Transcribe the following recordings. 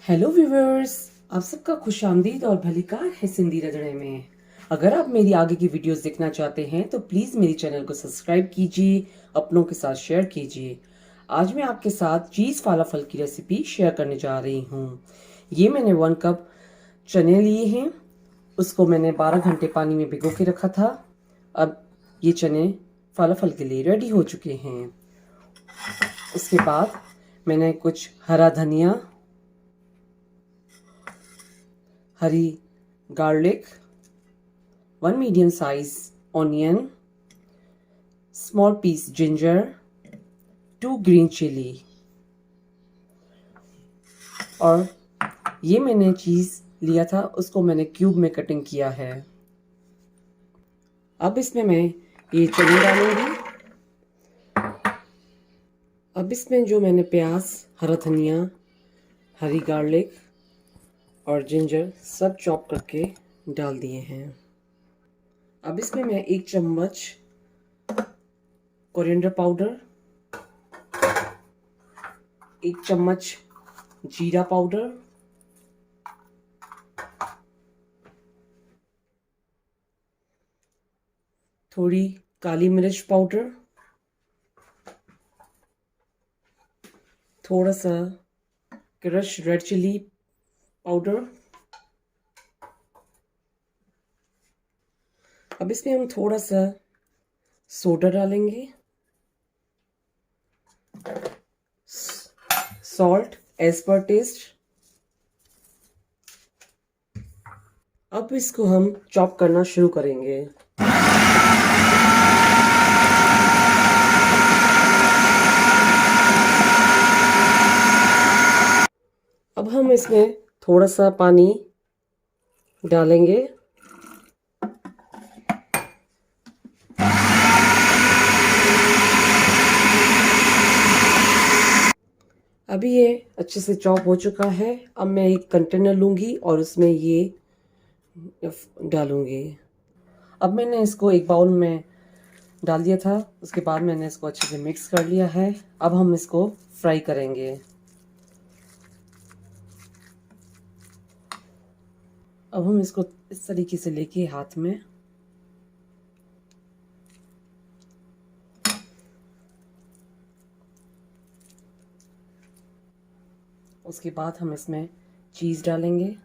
Hello viewers, आप सबका खुशामदीद और भलीकार है सिंधी रंधणे में। अगर आप मेरी आगे की वीडियोस देखना चाहते हैं तो प्लीज़ मेरी चैनल को सब्सक्राइब कीजिए, अपनों के साथ शेयर कीजिए। आज मैं आपके साथ चीज़ फालाफल की रेसिपी शेयर करने जा रही हूँ। ये मैंने 1 कप चने लिए हैं, उसको मैंने 12 घंटे पानी में भिगो के रखा था। अब ये चने फालाफल के लिए रेडी हो चुके हैं। उसके बाद मैंने कुछ हरा धनिया, हरी garlic, 1 medium size onion, small piece ginger, 2 green chilli और ये मैंने चीज़ लिया था, उसको मैंने क्यूब में कटिंग किया है। अब इसमें मैं ये चने डालूंगी। अब इसमें जो मैंने प्याज, हरा धनिया, हरी गार्लिक और जिंजर सब चॉप करके डाल दिए हैं। अब इसमें मैं 1 चम्मच कोरिएंडर पाउडर, 1 चम्मच जीरा पाउडर, थोड़ी काली मिर्च पाउडर, थोड़ा सा क्रश रेड चिली पाउडर। अब इसमें हम थोड़ा सा सोडा डालेंगे, सॉल्ट एज पर टेस्ट। अब इसको हम चॉप करना शुरू करेंगे। अब हम इसमें थोड़ा सा पानी डालेंगे। अभी ये अच्छे से चॉप हो चुका है। अब मैं एक कंटेनर लूँगी और उसमें ये डालूँगी। अब मैंने इसको एक बाउल में डाल दिया था, उसके बाद मैंने इसको अच्छे से मिक्स कर लिया है। अब हम इसको फ्राई करेंगे। अब हम इसको इस तरीके से लेके हाथ में उसके बाद हम इसमें चीज़ डालेंगे।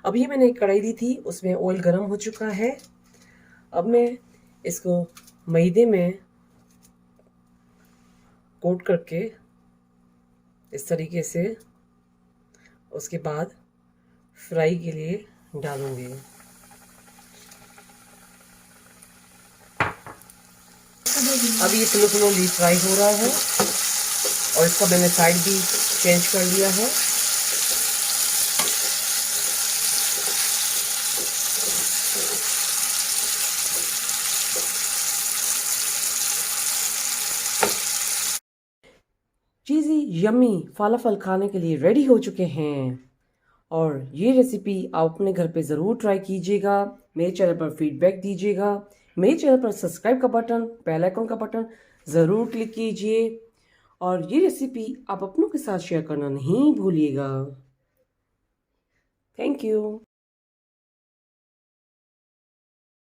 अभी मैंने एक कढ़ाई दी थी, उसमें ऑयल गर्म हो चुका है। अब मैं इसको मैदे में कोट करके इस तरीके से उसके बाद फ्राई के लिए डालूंगी। अभी ये स्लोली फ्राई हो रहा है और इसका मैंने साइड भी चेंज कर लिया है। चीज़ी यम्मी फालाफल खाने के लिए रेडी हो चुके हैं और ये रेसिपी आप अपने घर पे ज़रूर ट्राई कीजिएगा। मेरे चैनल पर फीडबैक दीजिएगा। मेरे चैनल पर सब्सक्राइब का बटन, बेल आइकन का बटन ज़रूर क्लिक कीजिए और ये रेसिपी आप अपनों के साथ शेयर करना नहीं भूलिएगा। Thank you.